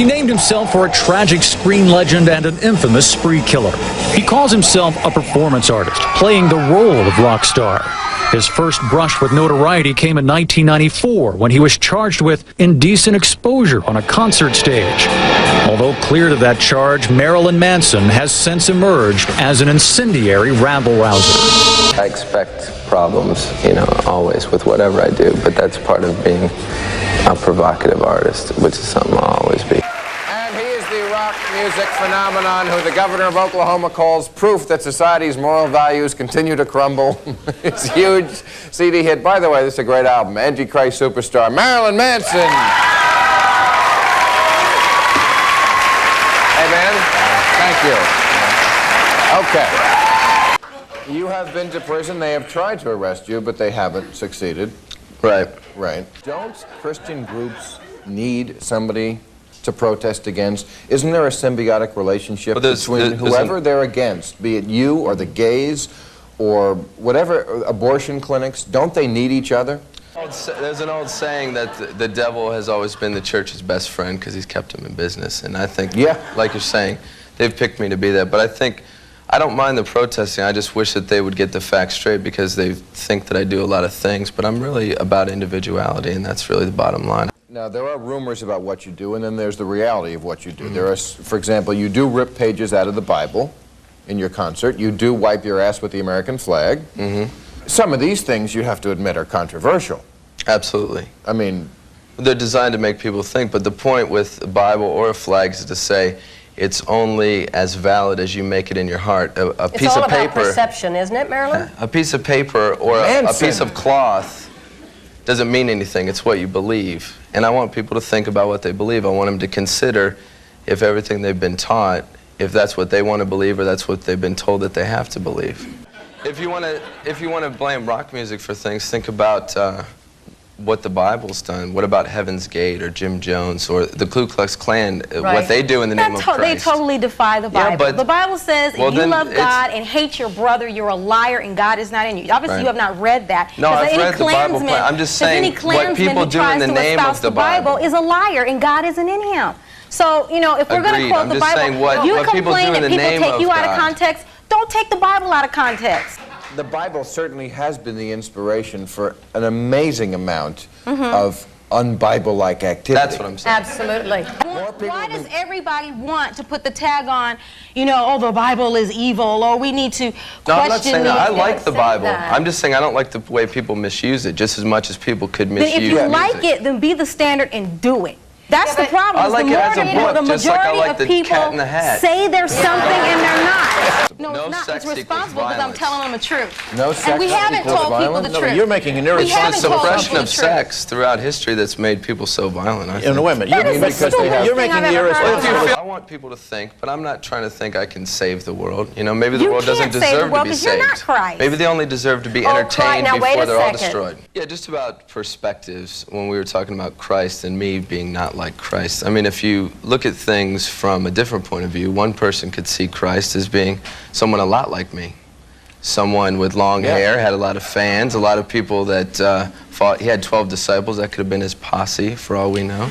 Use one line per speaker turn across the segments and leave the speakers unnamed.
He named himself for a tragic screen legend and an infamous spree killer. He calls himself a performance artist, playing the role of rock star. His first brush with notoriety came in 1994 when he was charged with indecent exposure on a concert stage. Although cleared of that charge, Marilyn Manson has since emerged as an incendiary rabble-rouser.
I expect problems, always with whatever I do, but that's part of being a provocative artist, which is something I'll always be.
And he is the rock music phenomenon who the governor of Oklahoma calls proof that society's moral values continue to crumble. It's a huge CD hit. By the way, this is a great album. Antichrist superstar Marilyn Manson. Hey, man. Thank you. Okay. You have been to prison. They have tried to arrest you, but they haven't succeeded.
Right.
Right. Don't Christian groups need somebody to protest against? Isn't there a symbiotic relationship between whoever they're against, be it you or the gays or whatever, abortion clinics? Don't they need each other?
There's an old saying that the devil has always been the church's best friend because he's kept them in business. And I think, like you're saying, they've picked me to be that. But I don't mind the protesting. I just wish that they would get the facts straight because they think that I do a lot of things. But I'm really about individuality, and that's really the bottom line.
Now, there are rumors about what you do, and then there's the reality of what you do. There are, for example, you do rip pages out of the Bible in your concert. You do wipe your ass with the American flag. Some of these things, you have to admit, are controversial.
Absolutely.
I mean,
they're designed to make people think, but the point with a Bible or a flag is to say it's only as valid as you make it in your heart. A piece of paper. It's all about
perception, isn't it, Marilyn?
A piece of paper or a piece of cloth doesn't mean anything. It's what you believe. And I want people to think about what they believe. I want them to consider if everything they've been taught, if that's what they want to believe or that's what they've been told that they have to believe. If you want to blame rock music for things, think about what the Bible's done. What about Heaven's Gate or Jim Jones or the Ku Klux Klan, what they do in the name of Christ?
They totally defy the Bible.
Yeah, but,
the Bible says if you love God and hate your brother, you're a liar and God is not in you. Obviously, you have not read that.
No, I've read the Bible. I'm just saying what people do in the name of the Bible
is a liar and God isn't in him. So, if we're going to quote the Bible, you complain that people take you out of context. Don't take the Bible out of context.
The Bible certainly has been the inspiration for an amazing amount of un-Bible-like activity.
That's what I'm saying.
Absolutely. Why does everybody want to put the tag on, oh, the Bible is evil, or we need to question
No, I'm not saying that. I like the Bible.
That.
I'm just saying I don't like the way people misuse it just as much as people could misuse it.
If you like it, then be the standard and do it. That's the problem.
I like it as a book, just like I like the Cat in the Hat.
Say there's something and they're not. No, it's not. It's responsible because I'm telling them the truth.
No sex
and we haven't told people the truth.
You're making an
irresponsible. It's the suppression of sex throughout history that's made people so violent. I think.
No, wait a minute. You're making the irresponsible.
I want people to think, but I'm not trying to think I can save the world. Maybe the world doesn't deserve to be saved.
You're not Christ.
Maybe they only deserve to be entertained before they're all destroyed. Yeah, just about perspectives when we were talking about Christ and me being not like Christ. I mean, if you look at things from a different point of view, one person could see Christ as being someone a lot like me. Someone with long hair, had a lot of fans, a lot of people that fought. He had 12 disciples. That could have been his posse, for all we know.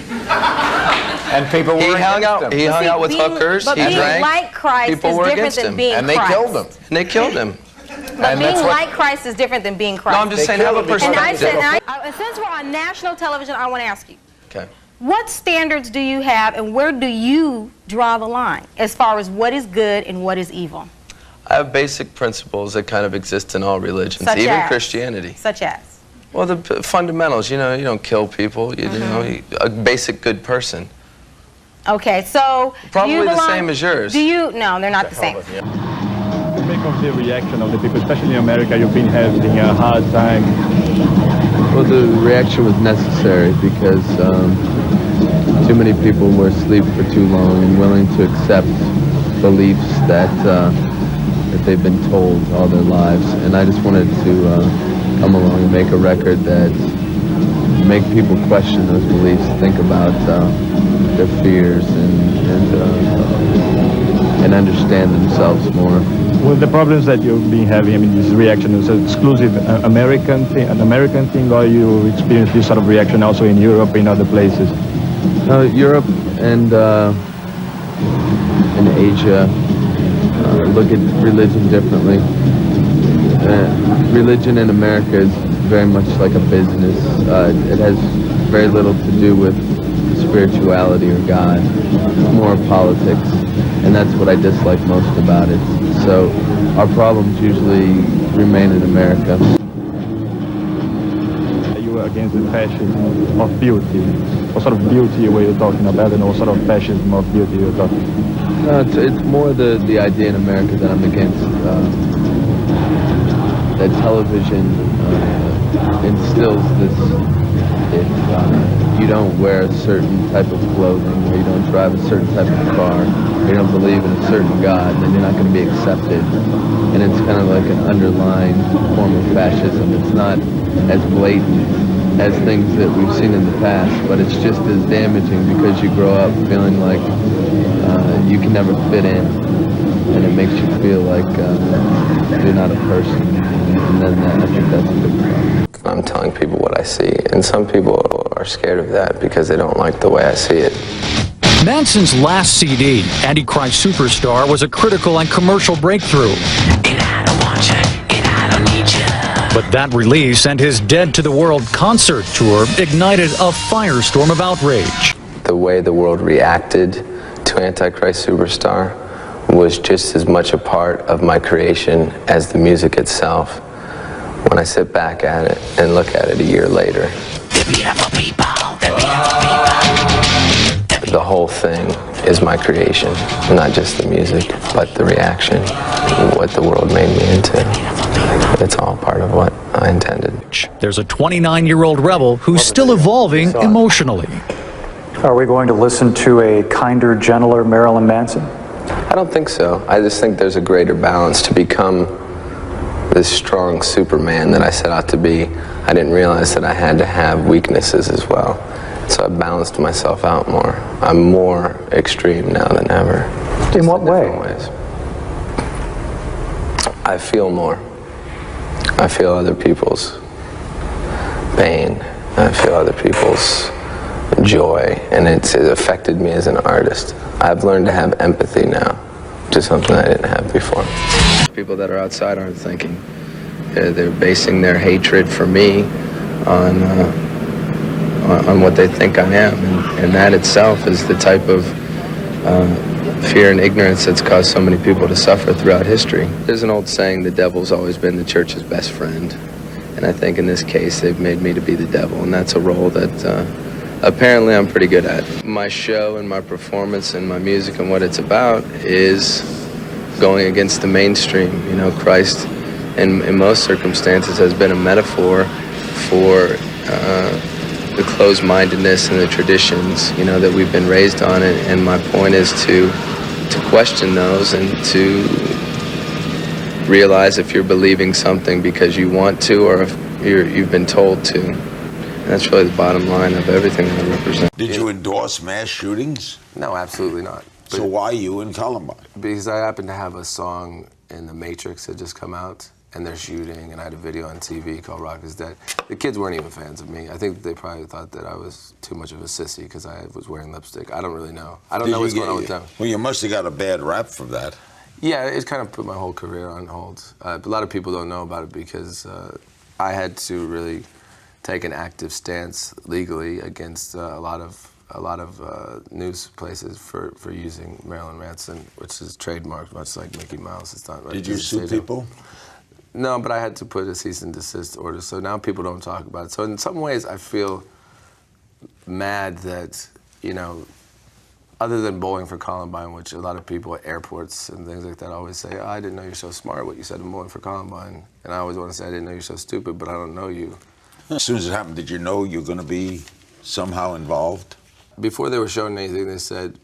And people were
He hung out with hookers. He drank.
Being like Christ is different than being Christ.
And they killed him.
And they killed him.
But being like Christ is different than being Christ.
No, I'm just saying have a perspective.
And since we're on national television, I want to ask you.
Okay.
What standards do you have and where do you draw the line as far as what is good and what is evil?
I have basic principles that kind of exist in all religions, even Christianity.
Such as?
Well, the fundamentals, you don't kill people, you know, a basic good person.
Okay, so
probably the same as yours.
No, they're not the same.
What do you make of the reaction of the people, especially in America? You've been having a hard time.
Well, the reaction was necessary because too many people were asleep for too long and willing to accept beliefs that they've been told all their lives. And I just wanted to come along and make a record that make people question those beliefs, think about their fears and understand themselves more.
Well, the problems that you've been having, I mean, this reaction is an exclusive an American thing, or you experience this sort of reaction also in Europe, in other places?
Europe and Asia look at religion differently. Religion in America is very much like a business. It has very little to do with spirituality or God. It's more politics, and that's what I dislike most about it. So our problems usually remain in America.
You were against the fascism of beauty. What sort of beauty were you talking about, and what sort of fascism of beauty you were talking about?
It's more the idea in America that I'm against. That television instills this, if you don't wear a certain type of clothing, or you don't drive a certain type of car, or you don't believe in a certain God, then you're not going to be accepted. And it's kind of like an underlying form of fascism. It's not as blatant as things that we've seen in the past, but it's just as damaging because you grow up feeling like you can never fit in, and it makes you feel like you're not a person, and then I think that's a big problem.
I'm telling people what I see, and some people are scared of that because they don't like the way I see it.
Manson's last CD, Antichrist Superstar, was a critical and commercial breakthrough.
And I don't want you, and I don't need you.
But that release and his Dead to the World concert tour ignited a firestorm of outrage.
The way the world reacted to Antichrist Superstar was just as much a part of my creation as the music itself. When I sit back at it and look at it a year later, the whole thing is my creation, not just the music, but the reaction, what the world made me into. It's all part of what I intended.
There's a 29-year-old rebel who's still evolving emotionally.
Are we going to listen to a kinder, gentler Marilyn Manson?
I don't think so. I just think there's a greater balance. To become this strong Superman that I set out to be, I didn't realize that I had to have weaknesses as well. So I balanced myself out more. I'm more extreme now than ever.
In what way?
Ways. I feel more. I feel other people's pain. I feel other people's joy, and it's affected me as an artist. I've learned to have empathy now, which is something I didn't have before. People that are outside aren't thinking. They're basing their hatred for me on what they think I am, and that itself is the type of fear and ignorance that's caused so many people to suffer throughout history. There's an old saying, the devil's always been the church's best friend, and I think in this case they've made me to be the devil, and that's a role that apparently I'm pretty good at. My show and my performance and my music and what it's about is going against the mainstream. You know, Christ in most circumstances has been a metaphor for the closed-mindedness and the traditions, you know, that we've been raised on, and my point is to question those and to realize if you're believing something because you want to or if you've been told to. And that's really the bottom line of everything that I represent.
Did you endorse mass shootings?
No, absolutely not.
So why you in Columbine?
Because I happen to have a song in The Matrix that just come out, and they're shooting, and I had a video on TV called Rock is Dead. The kids weren't even fans of me. I think they probably thought that I was too much of a sissy because I was wearing lipstick. I don't really know. I don't know what's going on with them.
Well, you must have got a bad rap for that.
Yeah, it kind of put my whole career on hold. But a lot of people don't know about it because I had to really take an active stance legally against a lot of news places for using Marilyn Manson, which is trademarked, much like Mickey Mouse. It's not.
Did you sue people?
No, but I had to put a cease and desist order, so now people don't talk about it. So in some ways, I feel mad that, you know, other than Bowling for Columbine, which a lot of people at airports and things like that always say, oh, I didn't know you're so smart, what you said in Bowling for Columbine. And I always want to say, I didn't know you're so stupid, but I don't know you.
As soon as it happened, did you know you were going to be somehow involved?
Before they were showing anything, they said,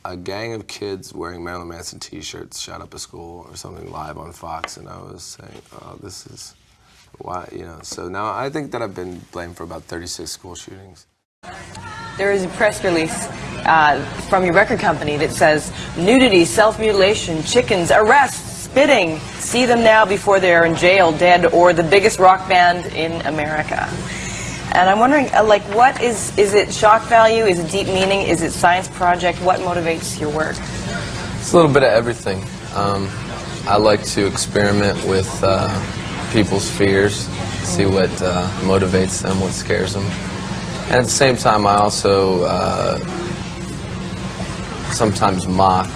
a gang of kids wearing Marilyn Manson t-shirts shot up a school or something live on Fox, and I was saying, oh, this is why, you know. So now I think that I've been blamed for about 36 school shootings.
There is a press release from your record company that says, nudity, self-mutilation, chickens, arrests, spitting. See them now before they're in jail, dead, or the biggest rock band in America. And I'm wondering, like, what is it shock value? Is it deep meaning? Is it science project? What motivates your work?
It's a little bit of everything. I like to experiment with people's fears, see what motivates them, what scares them. And at the same time, I also sometimes mock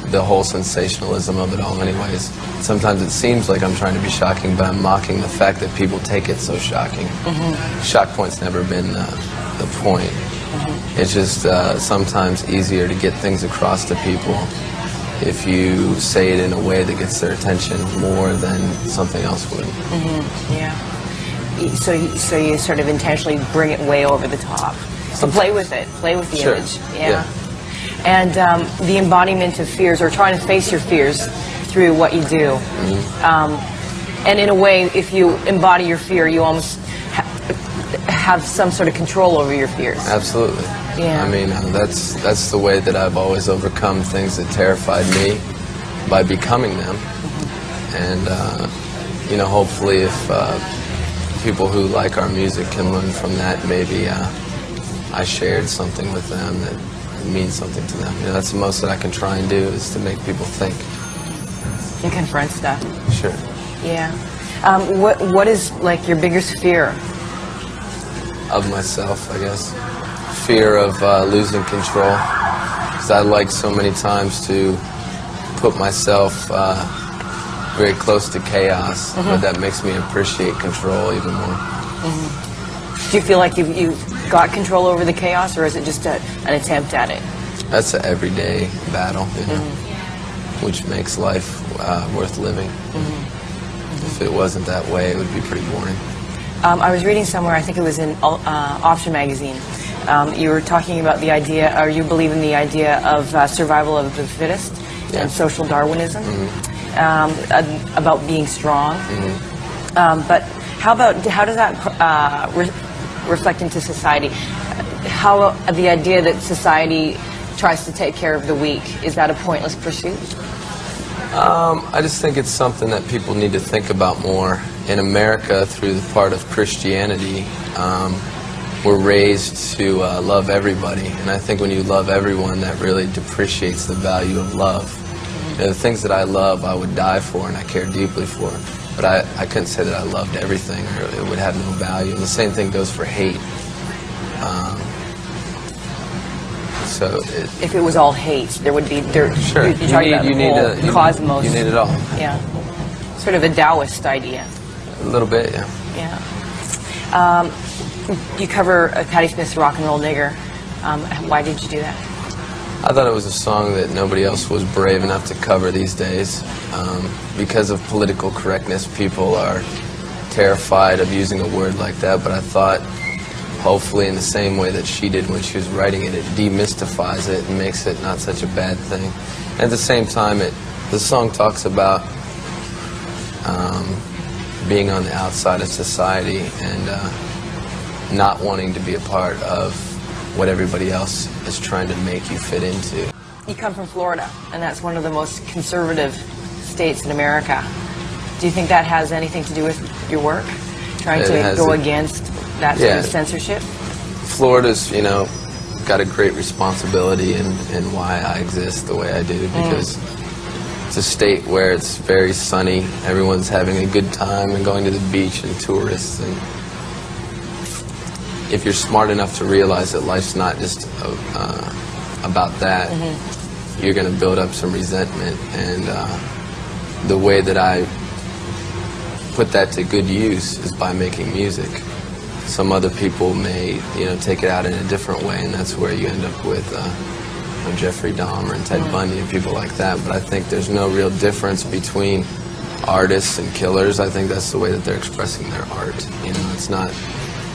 the whole sensationalism of it all anyways. Sometimes it seems like I'm trying to be shocking, but I'm mocking the fact that people take it so shocking. Shock point's never been the point. It's just sometimes easier to get things across to people if you say it in a way that gets their attention more than something else would.
Yeah. So you sort of intentionally bring it way over the top. So play with it. Play with the image. Yeah. And the embodiment of fears, or trying to face your fears through what you do. And in a way, if you embody your fear, you almost have some sort of control over your fears.
Absolutely.
Yeah.
I mean, that's the way that I've always overcome things that terrified me, by becoming them. And you know, hopefully, if people who like our music can learn from that, maybe I shared something with them that means something to them. You know, that's the most that I can try and do, is to make people think.
And confront stuff.
Sure.
Yeah. What is, like, your biggest fear?
Of myself, I guess. Fear of losing control. Because I like so many times to put myself very close to chaos, but that makes me appreciate control even more.
Do you feel like you've got control over the chaos, or is it just an attempt at it?
That's an everyday battle, you know, which makes life worth living. If it wasn't that way, it would be pretty boring.
I was reading somewhere, I think it was in Option magazine, you were talking about the idea, or you believe in the idea of survival of the fittest and social Darwinism, about being strong. But how does that reflect into society? How the idea that society tries to take care of the weak, is that a pointless pursuit?
I just think it's something that people need to think about more. In America, through the part of Christianity, we're raised to love everybody, and I think when you love everyone, that really depreciates the value of love. You know, the things that I love, I would die for and I care deeply for, but I couldn't say that I loved everything, or it would have no value. And the same thing goes for hate. So
if it was all hate, there would be
sure.
You need a cosmos.
You need it all.
Yeah, sort of a Taoist idea.
A little bit, yeah.
Yeah. You cover Patti Smith's "Rock and Roll Nigger." Why did you do that?
I thought it was a song that nobody else was brave enough to cover these days. Because of political correctness, people are terrified of using a word like that, but I thought, hopefully in the same way that she did when she was writing it, it demystifies it and makes it not such a bad thing. At the same time, the song talks about being on the outside of society and not wanting to be a part of what everybody else is trying to make you fit into.
You come from Florida, and that's one of the most conservative states in America. Do you think that has anything to do with your work? Trying to go against that sort of censorship?
Florida's, you know, got a great responsibility in why I exist the way I do, because it's a state where it's very sunny, everyone's having a good time and going to the beach and tourists, and if you're smart enough to realize that life's not just about that, you're going to build up some resentment, and the way that I put that to good use is by making music. Some other people may, you know, take it out in a different way, and that's where you end up with Jeffrey Dahmer and Ted Bundy and people like that. But I think there's no real difference between artists and killers. I think that's the way that they're expressing their art. You know, it's not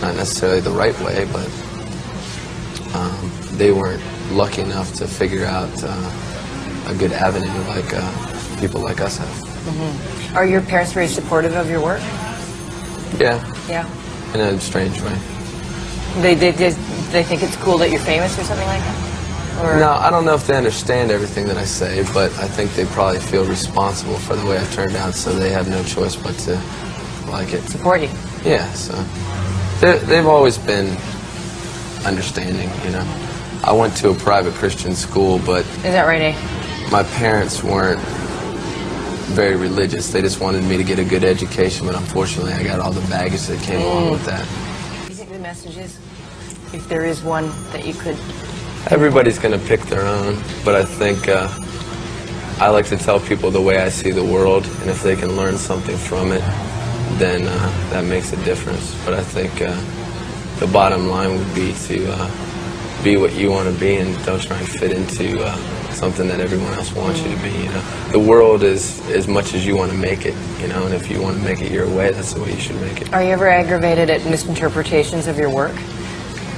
necessarily the right way, but they weren't lucky enough to figure out a good avenue like people like us have.
Are your parents very supportive of your work?
Yeah.
Yeah.
In a strange way.
They think it's cool that you're famous or something like that? Or?
No, I don't know if they understand everything that I say, but I think they probably feel responsible for the way I've turned out, so they have no choice but to like it.
Support you.
Yeah, so. They've always been understanding, you know. I went to a private Christian school, but...
Is that right, eh?
My parents weren't very religious. They just wanted me to get a good education, but unfortunately I got all the baggage that came along with that.
Do you think the message is, if there is one that you could...
Everybody's going to pick their own, but I think I like to tell people the way I see the world, and if they can learn something from it, then that makes a difference. But I think the bottom line would be to be what you want to be, and don't try and fit into something that everyone else wants you to be. You know, the world is as much as you want to make it. You know, and if you want to make it your way, that's the way you should make it.
Are you ever aggravated at misinterpretations of your work?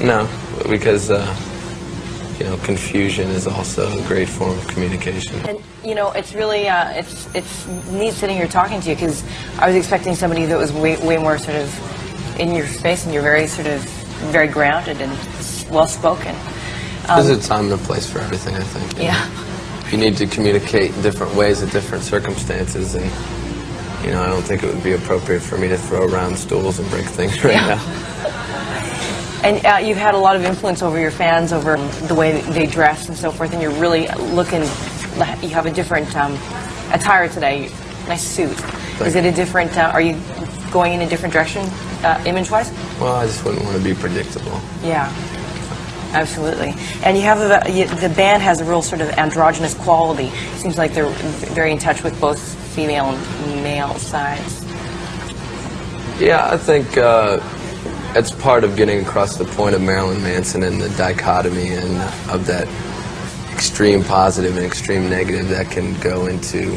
No, because you know, confusion is also a great form of communication.
And you know, it's really it's neat sitting here talking to you, because I was expecting somebody that was way more sort of in your space, and you're very very grounded and well spoken.
There's a time and a place for everything, I think.
Yeah.
You need to communicate in different ways at different circumstances, and you know, I don't think it would be appropriate for me to throw around stools and break things right now.
And you've had a lot of influence over your fans, over the way they dress and so forth, and you're really looking, you have a different attire today, nice suit. Is it a different, are you going in a different direction, image-wise?
Well, I just wouldn't want to be predictable.
Yeah, absolutely. And you have, the band has a real sort of androgynous quality. It seems like they're very in touch with both female and male sides.
Yeah, I think it's part of getting across the point of Marilyn Manson and the dichotomy and of that extreme positive and extreme negative that can go into,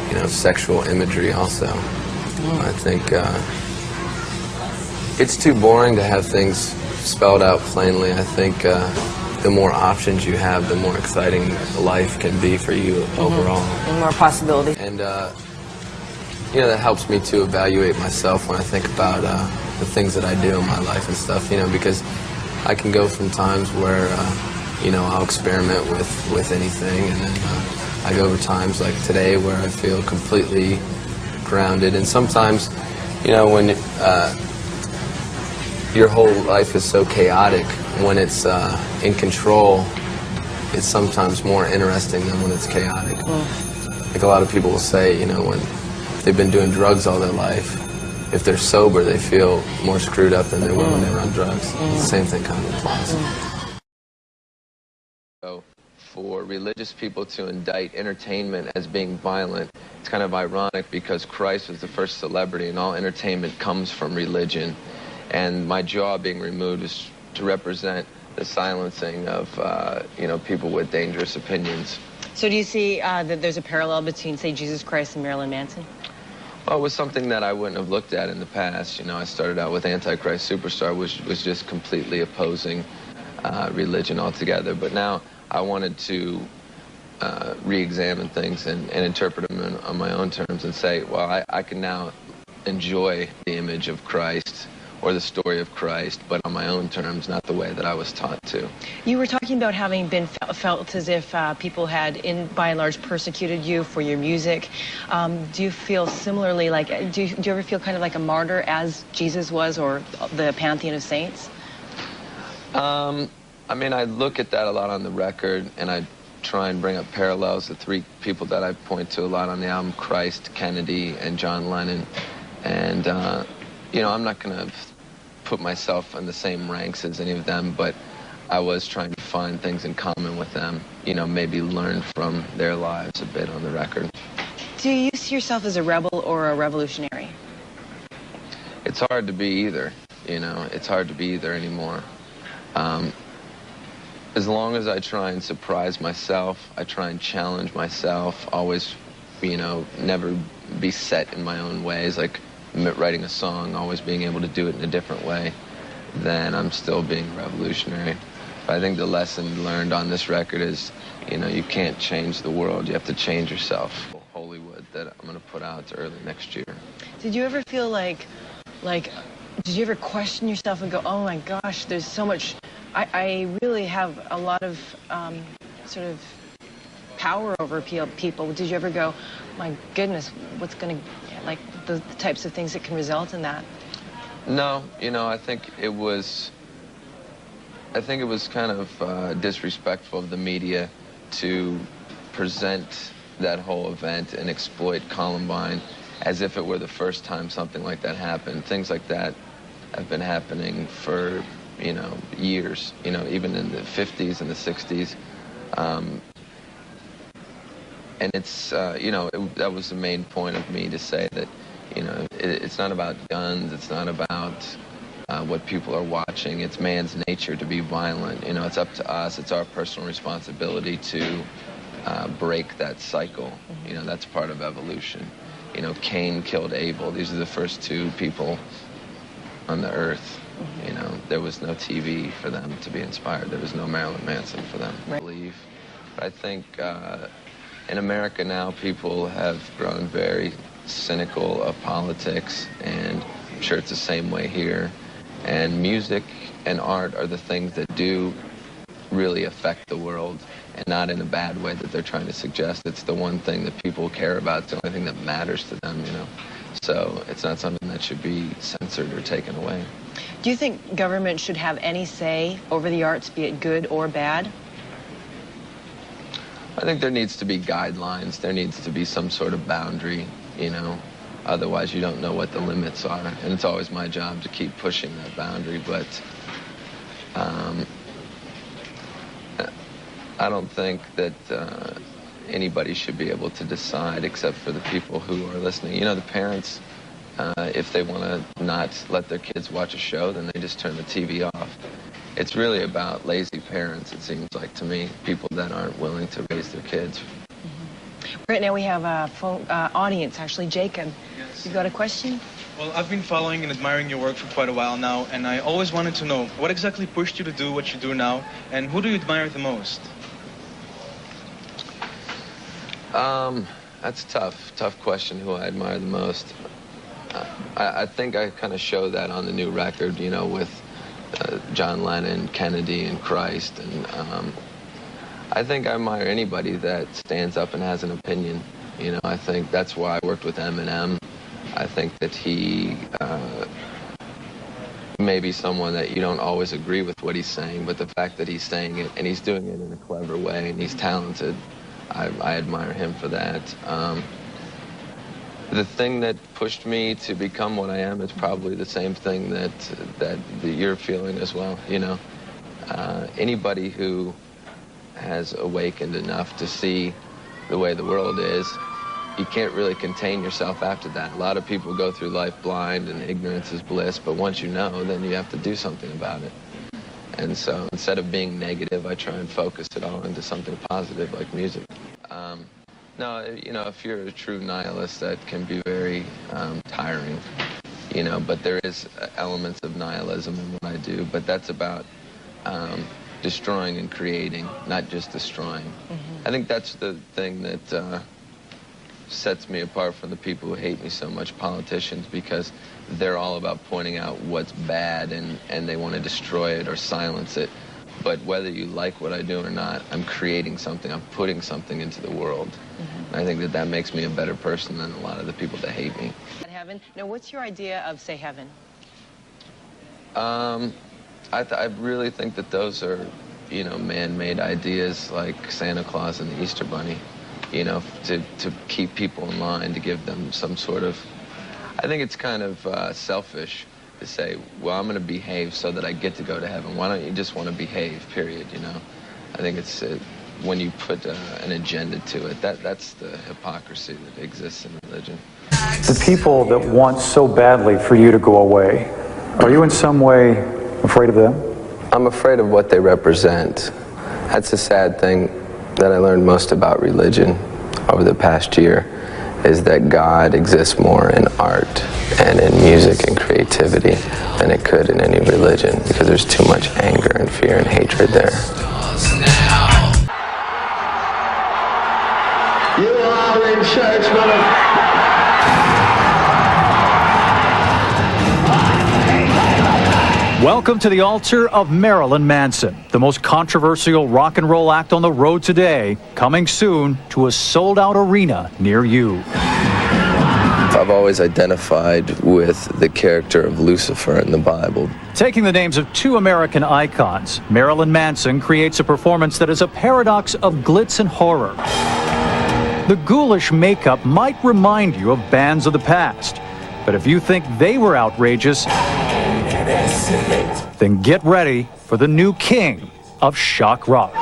you know, sexual imagery also. I think it's too boring to have things spelled out plainly. I think the more options you have, the more exciting life can be for you overall.
And more possibilities.
And you know, that helps me to evaluate myself when I think about the things that I do in my life and stuff, you know, because I can go from times where, you know, I'll experiment with anything, and then I go over times like today where I feel completely grounded, and sometimes, you know, when your whole life is so chaotic, when it's in control, it's sometimes more interesting than when it's chaotic. Like a lot of people will say, you know, when they've been doing drugs all their life, if they're sober, they feel more screwed up than they will when they were on drugs. The same thing kind of applies. So for religious people to indict entertainment as being violent, it's kind of ironic because Christ was the first celebrity and all entertainment comes from religion. And my jaw being removed is to represent the silencing of, you know, people with dangerous opinions.
So do you see that there's a parallel between, say, Jesus Christ and Marilyn Manson?
Well, it was something that I wouldn't have looked at in the past. You know, I started out with Antichrist Superstar, which was just completely opposing religion altogether. But now I wanted to re-examine things and interpret them on my own terms and say, well, I can now enjoy the image of Christ or the story of Christ, but on my own terms, not the way that I was taught to.
You were talking about having been felt as if people had, by and large, persecuted you for your music. Do you feel similarly, like, do you ever feel kind of like a martyr as Jesus was, or the pantheon of saints?
I mean, I look at that a lot on the record, and I try and bring up parallels. The three people that I point to a lot on the album, Christ, Kennedy, and John Lennon. And, you know, I'm not going to put myself in the same ranks as any of them, but I was trying to find things in common with them, you know, maybe learn from their lives a bit on the record.
Do you see yourself as a rebel or a revolutionary?
It's hard to be either, you know, it's hard to be either anymore. As long as I try and surprise myself, I try and challenge myself, always, you know, never be set in my own ways, like writing a song, always being able to do it in a different way, then I'm still being revolutionary. But I think the lesson learned on this record is, you know, you can't change the world, you have to change yourself. Hollywood that I'm going to put out early next year.
Did you ever feel like, did you ever question yourself and go, oh my gosh, there's so much, I really have a lot of sort of power over people. Did you ever go, my goodness, what's going to, like the types of things that can result in that?
No, you know, I think it was kind of disrespectful of the media to present that whole event and exploit Columbine as if it were the first time something like that happened. Things like that have been happening for, you know, years, you know, even in the 50s and the 60s. And it's, you know, that was the main point of me to say that, you know, it's not about guns, it's not about what people are watching. It's man's nature to be violent. You know, it's up to us. It's our personal responsibility to break that cycle. You know, that's part of evolution. You know, Cain killed Abel. These are the first two people on the earth. You know, there was no TV for them to be inspired. There was no Marilyn Manson for them to believe. But I think in America now, people have grown very cynical of politics, and I'm sure it's the same way here. And music and art are the things that do really affect the world, and not in a bad way that they're trying to suggest. It's the one thing that people care about. It's the only thing that matters to them, you know. So it's not something that should be censored or taken away.
Do you think government should have any say over the arts, be it good or bad?
I think there needs to be guidelines. There needs to be some sort of boundary, you know. Otherwise, you don't know what the limits are. And it's always my job to keep pushing that boundary. But I don't think that anybody should be able to decide except for the people who are listening. You know, the parents, if they want to not let their kids watch a show, then they just turn the TV off. It's really about lazy parents, it seems like to me, people that aren't willing to raise their kids.
Right now we have a phone audience, actually. Jacob,
yes.
You got a question?
Well, I've been following and admiring your work for quite a while now, and I always wanted to know what exactly pushed you to do what you do now, and who do you admire the most?
That's a tough question, who I admire the most. I think I kind of show that on the new record, you know, with John Lennon, Kennedy, and Christ. And I think I admire anybody that stands up and has an opinion. You know, I think that's why I worked with Eminem. I think that he may be someone that you don't always agree with what he's saying, but the fact that he's saying it and he's doing it in a clever way and he's talented, I admire him for that. The thing that pushed me to become what I am is probably the same thing that you're feeling as well, you know. Anybody who has awakened enough to see the way the world is, you can't really contain yourself after that. A lot of people go through life blind and ignorance is bliss, but once you know, then you have to do something about it. And so instead of being negative, I try and focus it all into something positive like music. No, you know, if you're a true nihilist, that can be very tiring, you know, but there is elements of nihilism in what I do, but that's about destroying and creating, not just destroying. I think that's the thing that sets me apart from the people who hate me so much, politicians, because they're all about pointing out what's bad and they want to destroy it or silence it. But whether you like what I do or not, I'm creating something, I'm putting something into the world. And I think that that makes me a better person than a lot of the people that hate me.
Heaven. Now, what's your idea of, say, heaven?
I really think that those are, you know, man-made ideas like Santa Claus and the Easter Bunny, you know, to keep people in line, to give them some sort of, I think it's kind of selfish to say, well, I'm going to behave so that I get to go to heaven. Why don't you just want to behave, period, you know? I think it's when you put an agenda to it, that's the hypocrisy that exists in religion.
The people that want so badly for you to go away, are you in some way afraid of them?
I'm afraid of what they represent. That's the sad thing that I learned most about religion over the past year, is that God exists more in art and in music and creativity than it could in any religion, because there's too much anger and fear and hatred there.
You are in church, mother.
Welcome to the altar of Marilyn Manson, the most controversial rock and roll act on the road today, coming soon to a sold-out arena near you.
I've always identified with the character of Lucifer in the Bible.
Taking the names of two American icons, Marilyn Manson creates a performance that is a paradox of glitz and horror. The ghoulish makeup might remind you of bands of the past, but if you think they were outrageous, then get ready for the new king of shock rock.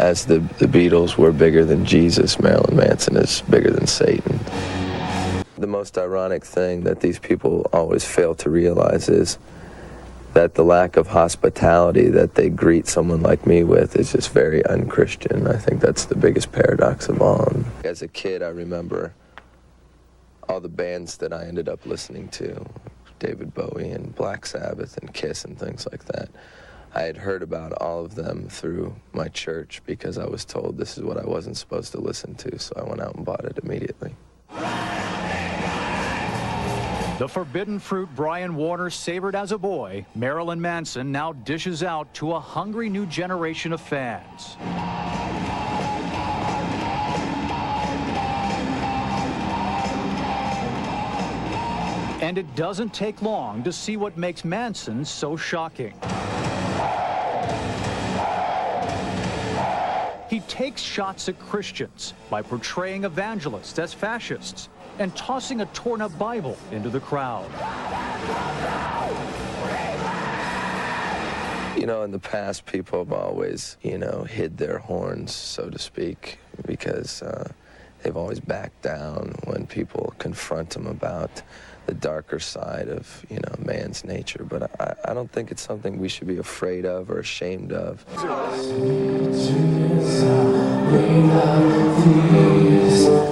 As the Beatles were bigger than Jesus, Marilyn Manson is bigger than Satan. The most ironic thing that these people always fail to realize is that the lack of hospitality that they greet someone like me with is just very unchristian. I think that's the biggest paradox of all. As a kid, I remember all the bands that I ended up listening to, David Bowie and Black Sabbath and Kiss and things like that. I had heard about all of them through my church because I was told this is what I wasn't supposed to listen to, so I went out and bought it immediately.
The forbidden fruit Brian Warner savored as a boy, Marilyn Manson now dishes out to a hungry new generation of fans. And it doesn't take long to see what makes Manson so shocking. He takes shots at Christians by portraying evangelists as fascists and tossing a torn-up Bible into the crowd.
You know, in the past, people have always, hid their horns, so to speak, because they've always backed down when people confront them about the darker side of, man's nature. But I don't think it's something we should be afraid of or ashamed of.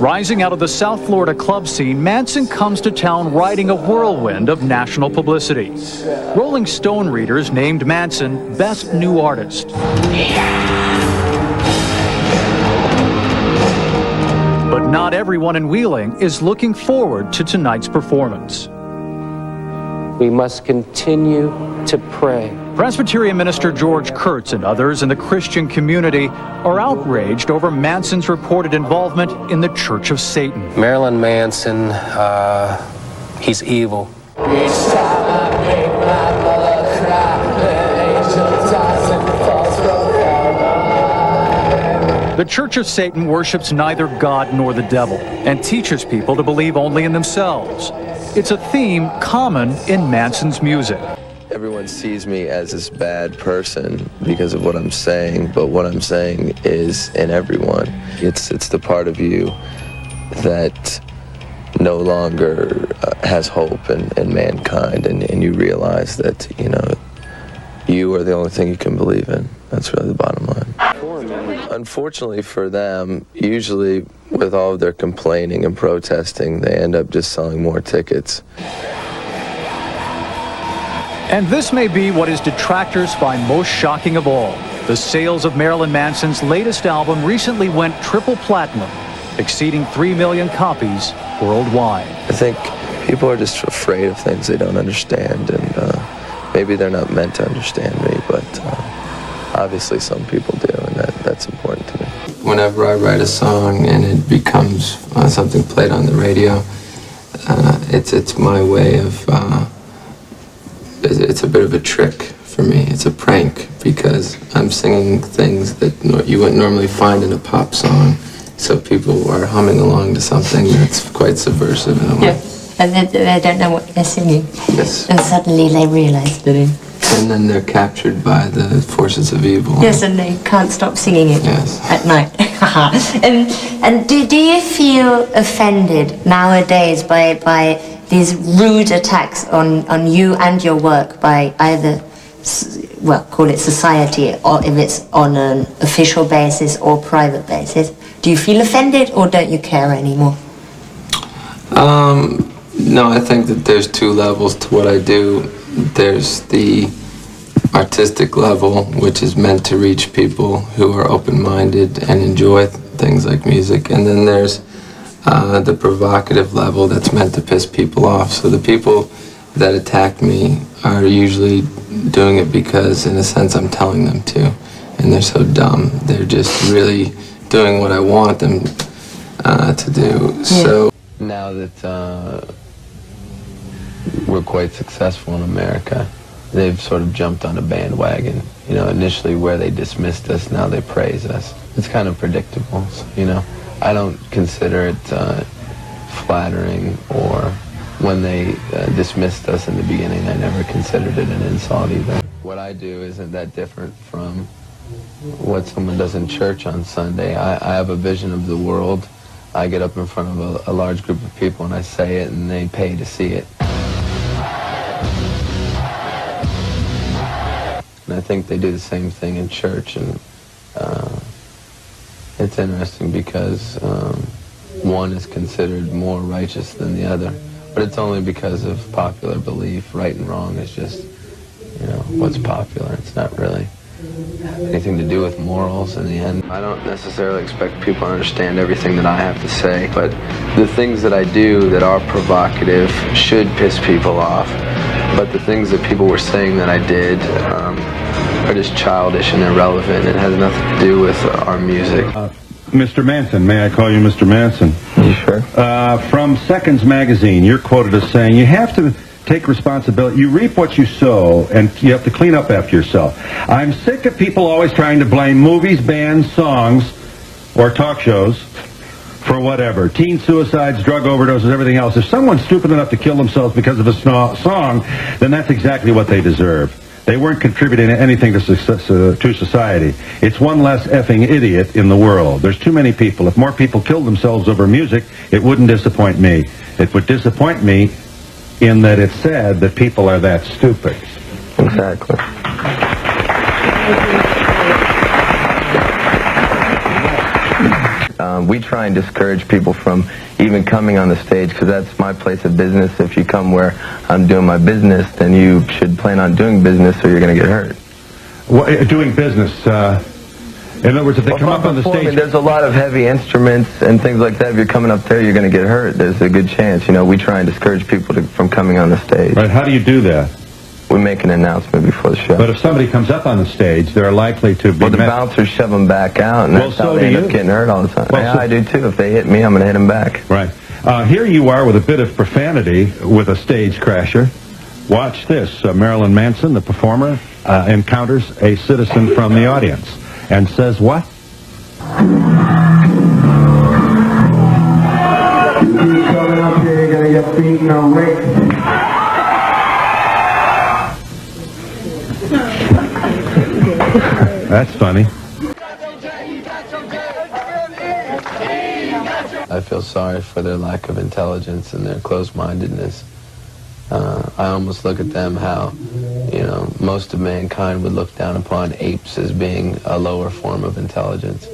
Rising out of the South Florida club scene, Manson comes to town riding a whirlwind of national publicity. Rolling Stone readers named Manson Best New Artist. But not everyone in Wheeling is looking forward to tonight's performance.
We must continue to pray.
Presbyterian minister George Kurtz and others in the Christian community are outraged over Manson's reported involvement in the Church of Satan.
Marilyn Manson, he's evil.
The Church of Satan worships neither God nor the devil and teaches people to believe only in themselves. It's a theme common in Manson's music.
Everyone sees me as this bad person because of what I'm saying, but what I'm saying is in everyone. It's the part of you that no longer has hope in mankind, and you realize that, you are the only thing you can believe in. That's really the bottom line. Unfortunately for them, usually with all of their complaining and protesting, they end up just selling more tickets.
And this may be what his detractors find most shocking of all. The sales of Marilyn Manson's latest album recently went triple platinum, exceeding 3 million copies worldwide.
I think people are just afraid of things they don't understand, and maybe they're not meant to understand me, but obviously some people do, and that's important to me. Whenever I write a song and it becomes something played on the radio, it's my way of, it's a bit of a trick for me. It's a prank because I'm singing things that you wouldn't normally find in a pop song. So people are humming along to something that's quite subversive in a way.
Yeah, and then they don't know what they're singing.
Yes.
And suddenly they realize that
and then they're captured by the forces of evil.
Yes, and they can't stop singing it at night. and do you feel offended nowadays by these rude attacks on you and your work by either, well, call it society, or if it's on an official basis or private basis? Do you feel offended, or don't you care anymore?
No, I think that there's two levels to what I do. There's the artistic level, which is meant to reach people who are open-minded and enjoy things like music, and then there's the provocative level that's meant to piss people off. So the people that attack me are usually doing it because, in a sense, I'm telling them to, and they're so dumb. They're just really doing what I want them to do. So now that we're quite successful in America, they've sort of jumped on a bandwagon. You know, initially where they dismissed us, now they praise us. It's kind of predictable, you know. I don't consider it flattering, or when they dismissed us in the beginning, I never considered it an insult either. What I do isn't that different from what someone does in church on Sunday. I have a vision of the world. I get up in front of a large group of people and I say it, and they pay to see it. And I think they do the same thing in church, and it's interesting because one is considered more righteous than the other, but it's only because of popular belief. Right and wrong is just, you know, what's popular. It's not really anything to do with morals in the end. I don't necessarily expect people to understand everything that I have to say, but the things that I do that are provocative should piss people off. But the things that people were saying that I did are just childish and irrelevant. It has nothing to do with our music.
Mr. Manson, may I call you Mr. Manson?
You sure?
From Seconds Magazine, you're quoted as saying, you have to take responsibility. You reap what you sow, and you have to clean up after yourself. I'm sick of people always trying to blame movies, bands, songs, or talk shows for whatever. Teen suicides, drug overdoses, everything else. If someone's stupid enough to kill themselves because of a song, then that's exactly what they deserve. They weren't contributing anything to society. It's one less effing idiot in the world. There's too many people. If more people killed themselves over music, it wouldn't disappoint me. It would disappoint me in that it's sad that people are that stupid.
Exactly. We try and discourage people from even coming on the stage, because that's my place of business. If you come where I'm doing my business, then you should plan on doing business, or you're going to get hurt.
Well, doing business, in other words, if they come up on the stage...
There's a lot of heavy instruments and things like that. If you're coming up there, you're going to get hurt. There's a good chance. You know, we try and discourage people from coming on the stage.
Right, how do you do that?
We make an announcement before the show.
But if somebody comes up on the stage, they're likely to be...
Well, the bouncers shove them back out, and that's how they end up getting hurt all the time.
Well,
yeah, I do too. If they hit me, I'm going to hit them back.
Right. Here you are with a bit of profanity with a stage crasher. Watch this. Marilyn Manson, the performer, encounters a citizen from the audience and says what?
You keep coming up here, you're going to get beaten or raped.
That's funny.
I feel sorry for their lack of intelligence and their closed-mindedness. I almost look at them how, you know, most of mankind would look down upon apes as being a lower form of intelligence.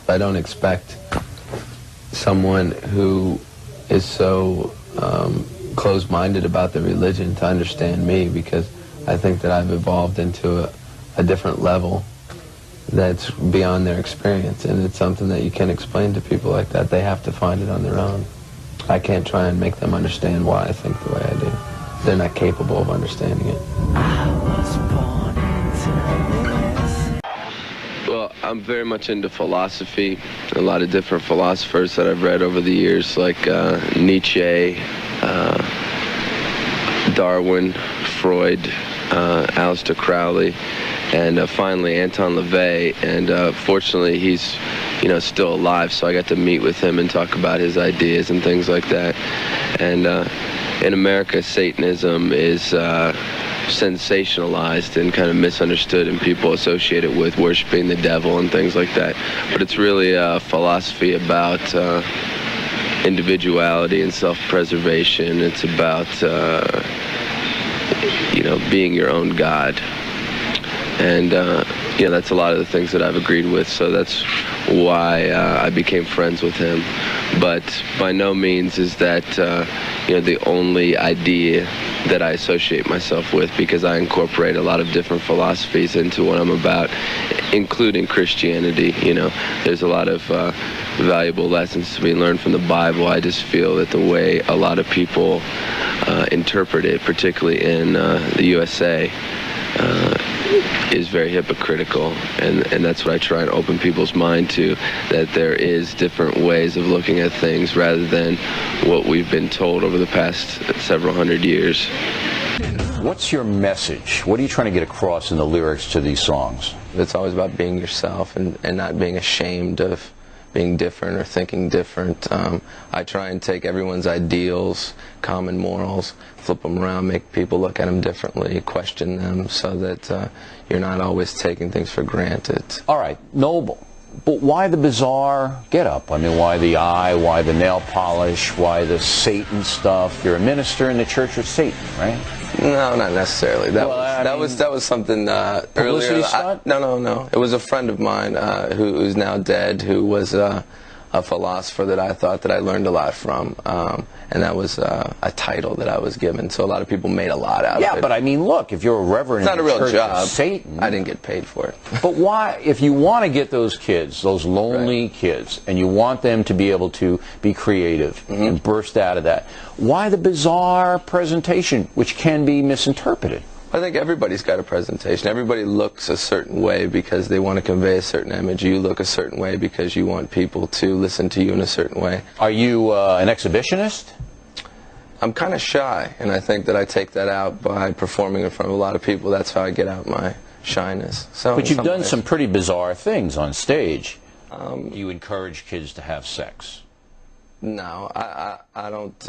I don't expect someone who is so closed-minded about their religion to understand me, because I think that I've evolved into a different level that's beyond their experience, and it's something that you can't explain to people like that. They have to find it on their own. I can't try and make them understand why I think the way I do. They're not capable of understanding it. Well, I'm very much into philosophy. A lot of different philosophers that I've read over the years, like Nietzsche, Darwin, Freud, Aleister Crowley, and finally Anton LaVey. And fortunately, he's, you know, still alive, so I got to meet with him and talk about his ideas and things like that. And in America, Satanism is sensationalized and kind of misunderstood, and people associate it with worshiping the devil and things like that. But it's really a philosophy about individuality and self-preservation. It's about you know, being your own God. And you know, that's a lot of the things that I've agreed with, so that's why I became friends with him. But by no means is that you know, the only idea that I associate myself with, because I incorporate a lot of different philosophies into what I'm about, including Christianity. You know, there's a lot of valuable lessons to be learned from the Bible. I just feel that the way a lot of people interpret it, particularly in the USA, is very hypocritical, and that's what I try and open people's mind to, that there is different ways of looking at things rather than what we've been told over the past several hundred years.
What's your message? What are you trying to get across in the lyrics to these songs?
It's always about being yourself and not being ashamed of being different or thinking different. I try and take everyone's ideals, common morals, flip them around, make people look at them differently, question them, so that you're not always taking things for granted.
All right, noble. But why the bizarre get-up? I mean, why the eye? Why the nail polish? Why the Satan stuff? You're a minister in the Church of Satan, right?
No, not necessarily. That was something earlier. No. It was a friend of mine who's now dead, who was a philosopher that I thought that I learned a lot from, and that was a title that I was given. So a lot of people made a lot out of it.
Yeah, but I mean, look, if you're a reverend in the Church of Satan,
I didn't get paid for it.
But why, if you want to get those kids, those lonely kids, and you want them to be able to be creative and burst out of that, why the bizarre presentation, which can be misinterpreted?
I think everybody's got a presentation. Everybody looks a certain way because they want to convey a certain image. You look a certain way because you want people to listen to you in a certain way.
Are you an exhibitionist?
I'm kind of shy, and I think that I take that out by performing in front of a lot of people. That's how I get out my shyness. So,
but you've done some pretty bizarre things on stage. You encourage kids to have sex.
No, I don't.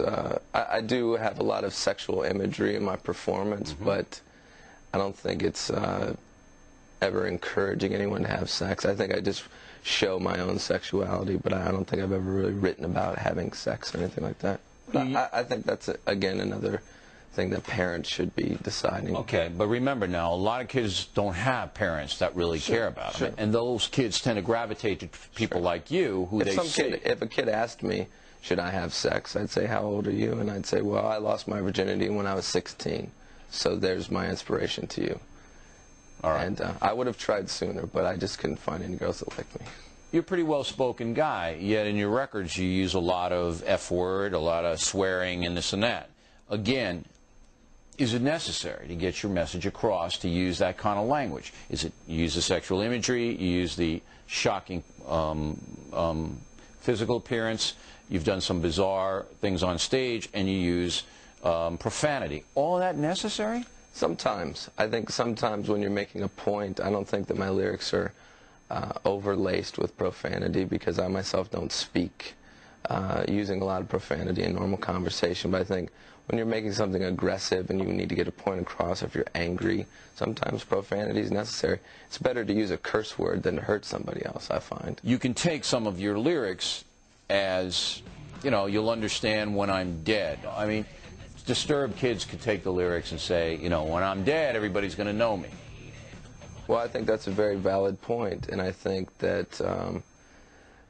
I do have a lot of sexual imagery in my performance, but I don't think it's ever encouraging anyone to have sex. I think I just show my own sexuality, but I don't think I've ever really written about having sex or anything like that. But I think that's, again, another thing that parents should be deciding.
Okay, but remember now, a lot of kids don't have parents that really care about them, and those kids tend to gravitate to people like you who
If a kid asked me, should I have sex, I'd say, how old are you? And I'd say, well, I lost my virginity when I was 16. So there's my inspiration to you. All right. And I would have tried sooner, but I just couldn't find any girls that liked me.
You're a pretty well-spoken guy, yet in your records you use a lot of F-word, a lot of swearing, and this and that. Again, is it necessary to get your message across to use that kind of language? Is it, you use the sexual imagery, you use the shocking physical appearance, you've done some bizarre things on stage, and you use profanity. All that necessary?
Sometimes. I think sometimes when you're making a point, I don't think that my lyrics are overlaced with profanity, because I myself don't speak using a lot of profanity in normal conversation. But I think when you're making something aggressive and you need to get a point across, if you're angry, sometimes profanity is necessary. It's better to use a curse word than to hurt somebody else, I find.
You can take some of your lyrics as, you know, you'll understand when I'm dead. I mean, disturbed kids could take the lyrics and say, you know, when I'm dead, everybody's going to know me.
Well, I think that's a very valid point, and I think that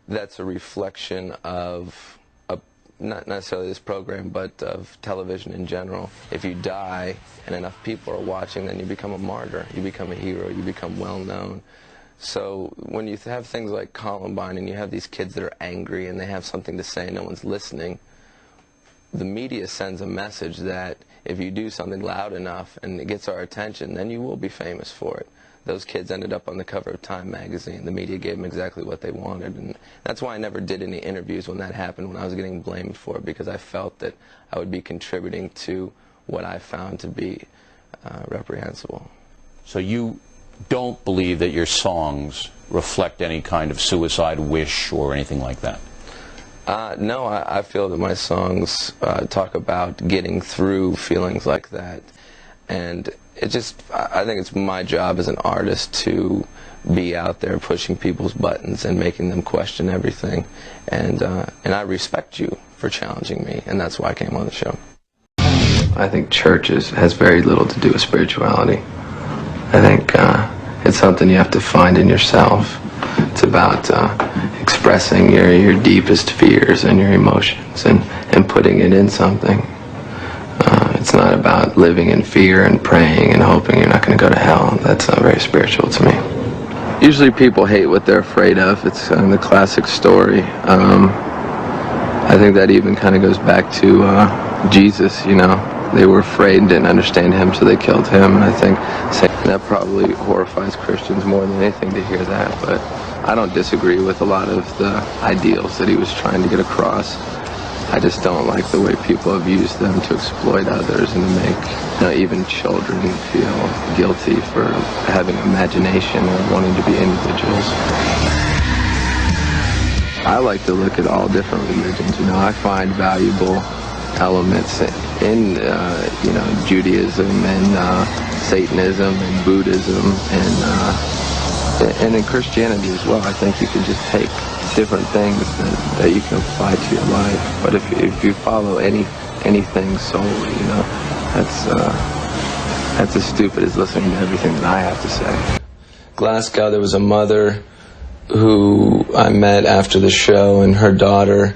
that's a reflection of, not necessarily this program, but of television in general. If you die and enough people are watching, then you become a martyr, you become a hero, you become well-known. So when you have things like Columbine and you have these kids that are angry and they have something to say, no one's listening, the media sends a message that if you do something loud enough and it gets our attention, then you will be famous for it. Those kids ended up on the cover of Time magazine. The media gave them exactly what they wanted, and that's why I never did any interviews when that happened, when I was getting blamed for it, because I felt that I would be contributing to what I found to be reprehensible.
So you don't believe that your songs reflect any kind of suicide wish or anything like that?
No, I feel that my songs talk about getting through feelings like that, and it just, I think it's my job as an artist to be out there pushing people's buttons and making them question everything, and I respect you for challenging me, and that's why I came on the show. I think church has very little to do with spirituality. I think it's something you have to find in yourself. It's about expressing your deepest fears and your emotions and putting it in something. It's not about living in fear and praying and hoping you're not going to go to hell. That's not very spiritual to me. Usually people hate what they're afraid of. It's the classic story. I think that even kind of goes back to Jesus, you know. they were afraid and didn't understand him, so they killed him. And I think that probably horrifies Christians more than anything to hear that. But I don't disagree with a lot of the ideals that he was trying to get across. I just don't like the way people have used them to exploit others and to make even children feel guilty for having imagination or wanting to be individuals. I like to look at all different religions. I find valuable elements in Judaism and Satanism and Buddhism and in Christianity as well. I think you can just take different things that you can apply to your life. But if you follow anything solely, that's as stupid as listening to everything that I have to say. Glasgow, there was a mother who I met after the show, and her daughter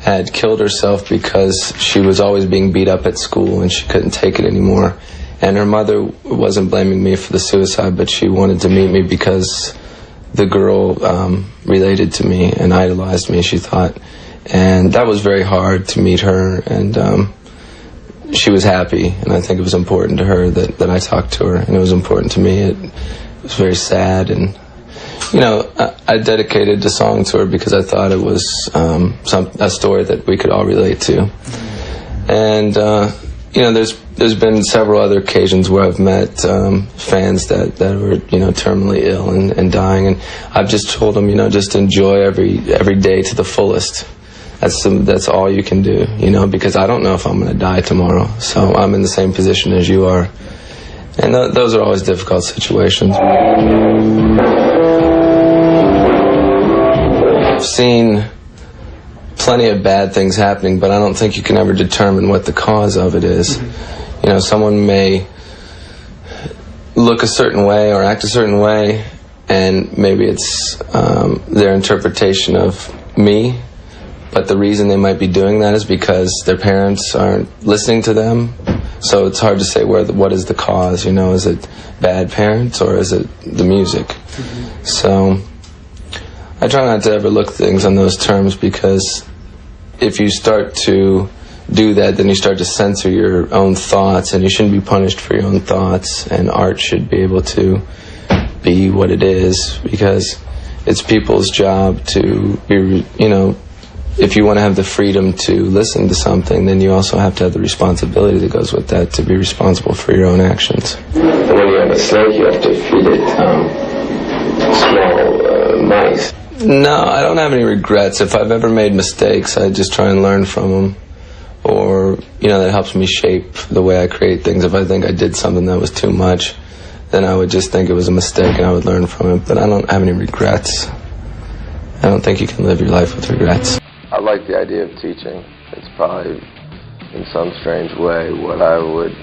had killed herself because she was always being beat up at school and she couldn't take it anymore. And her mother wasn't blaming me for the suicide, but she wanted to meet me because the girl related to me and idolized me, she thought. And that was very hard to meet her, and she was happy, and I think it was important to her that I talked to her, and it was important to me. It was very sad, and I dedicated the song to her because I thought it was a story that we could all relate to. And there's been several other occasions where I've met fans that were terminally ill and dying, and I've just told them just enjoy every day to the fullest. That's all you can do, because I don't know if I'm going to die tomorrow, so I'm in the same position as you are, and those are always difficult situations. I've seen plenty of bad things happening, but I don't think you can ever determine what the cause of it is. Someone may look a certain way or act a certain way, and maybe it's their interpretation of me, but the reason they might be doing that is because their parents aren't listening to them. So it's hard to say what is the cause, is it bad parents or is it the music? So I try not to ever look things on those terms, because if you start to do that, then you start to censor your own thoughts, and you shouldn't be punished for your own thoughts, and art should be able to be what it is, because it's people's job to be, if you want to have the freedom to listen to something, then you also have to have the responsibility that goes with that, to be responsible for your own actions. When you have a snake, you have to feed it small mice. No, I don't have any regrets. If I've ever made mistakes, I just try and learn from them. Or, that helps me shape the way I create things. If I think I did something that was too much, then I would just think it was a mistake and I would learn from it. But I don't have any regrets. I don't think you can live your life with regrets. I like the idea of teaching. It's probably, in some strange way, what I would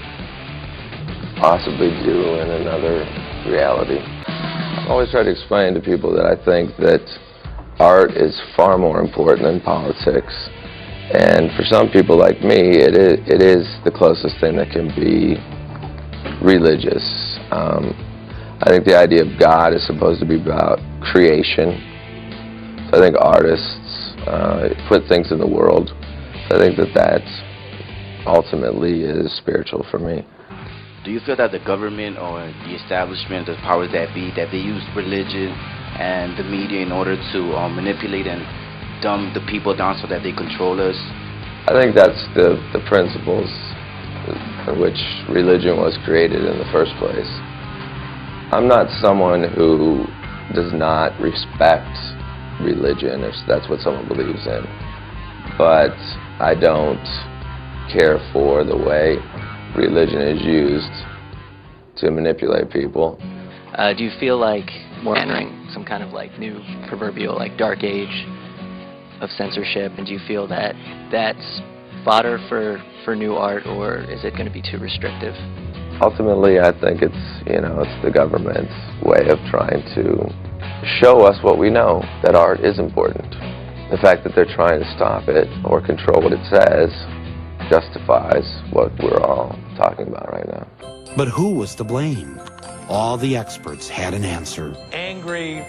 possibly do in another reality. I always try to explain to people that I think that art is far more important than politics. And for some people like me, it is the closest thing that can be religious. I think the idea of God is supposed to be about creation. So I think artists put things in the world. So I think that ultimately is spiritual for me.
Do you feel that the government or the establishment, the powers that be, that they use religion and the media in order to manipulate and dumb the people down so that they control us?
I think that's the principles in which religion was created in the first place. I'm not someone who does not respect religion if that's what someone believes in, but I don't care for the way religion is used to manipulate people.
Do you feel like we're entering some kind of new proverbial dark age of censorship, and do you feel that that's fodder for new art, or is it going to be too restrictive?
Ultimately, I think it's it's the government's way of trying to show us what we know, that art is important. The fact that they're trying to stop it or control what it says justifies what we're all talking about right now.
But who was to blame? all the experts had an answer.
Angry,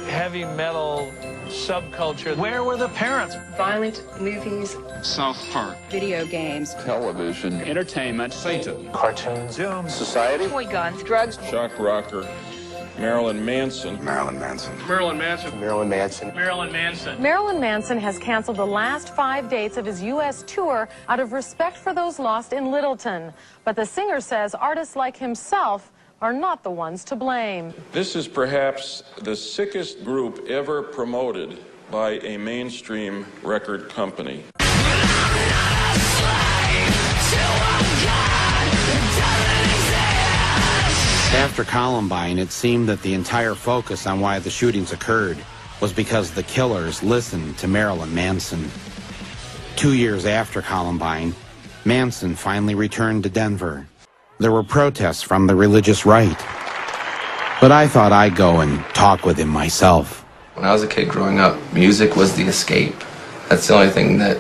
heavy metal subculture. Where were the parents?
Violent movies.
South Park.
Video games.
Television.
Entertainment.
Satan.
Cartoons.
Doom.
Society. Toy guns. Drugs.
Shock rocker. Marilyn Manson.
Marilyn Manson.
Marilyn Manson.
Marilyn Manson.
Marilyn Manson.
Marilyn Manson has canceled the last 5 dates of his U.S. tour out of respect for those lost in Littleton. But the singer says artists like himself are not the ones to blame.
This is perhaps the sickest group ever promoted by a mainstream record company.
After Columbine, it seemed that the entire focus on why the shootings occurred was because the killers listened to Marilyn Manson. 2 years after Columbine, Manson finally returned to Denver. There were protests from the religious right, but I thought I'd go and talk with him myself.
When I was a kid growing up, music was the escape. That's the only thing that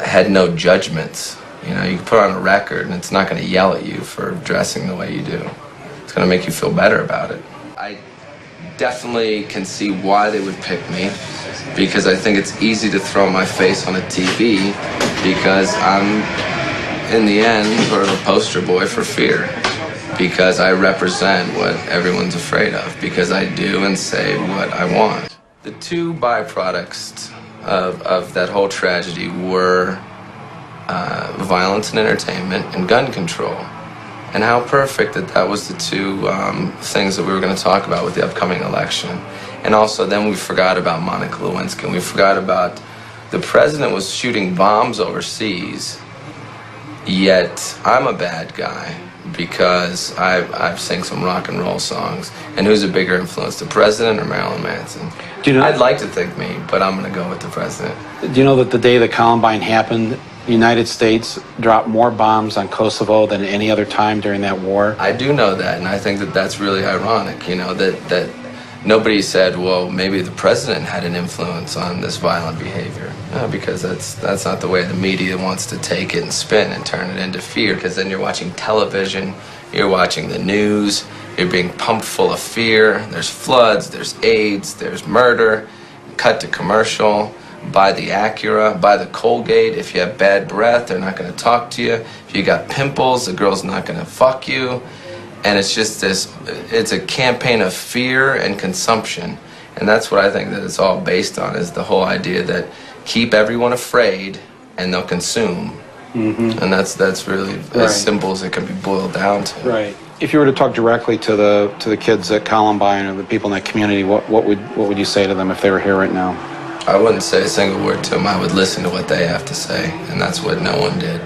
had no judgments. You know, you can put on a record and it's not going to yell at you for dressing the way you do. It's going to make you feel better about it. I definitely can see why they would pick me, because I think it's easy to throw my face on a TV because I'm, in the end, sort of a poster boy for fear, because I represent what everyone's afraid of, because I do and say what I want. The two byproducts of that whole tragedy were violence and entertainment and gun control. And how perfect that was the two things that we were going to talk about with the upcoming election. And also then we forgot about Monica Lewinsky, and we forgot about the president was shooting bombs overseas, yet I'm a bad guy because I've sing some rock and roll songs. And who's a bigger influence, the president or Marilyn Manson?
Do you know,
I'd like to think me, but I'm going to go with the president.
Do you know that the day that Columbine happened, the United States dropped more bombs on Kosovo than any other time during that war?
I do know that, and I think that that's really ironic, you know, that nobody said, well, maybe the president had an influence on this violent behavior. No, because that's not the way the media wants to take it and spin and turn it into fear, because then you're watching television, you're watching the news, you're being pumped full of fear. There's floods, there's AIDS, there's murder, cut to commercial. Buy the Acura, buy the Colgate. If you have bad breath, they're not going to talk to you. If you got pimples, the girl's not going to fuck you. And it's just this, it's a campaign of fear and consumption. And that's what I think that it's all based on, is the whole idea that keep everyone afraid and they'll consume. Mm-hmm. And that's really as simple as it can be boiled down to.
Right. If you were to talk directly to the kids at Columbine or the people in that community, what would you say to them if they were here right now?
I wouldn't say a single word to them. I would listen to what they have to say, and that's what no one did.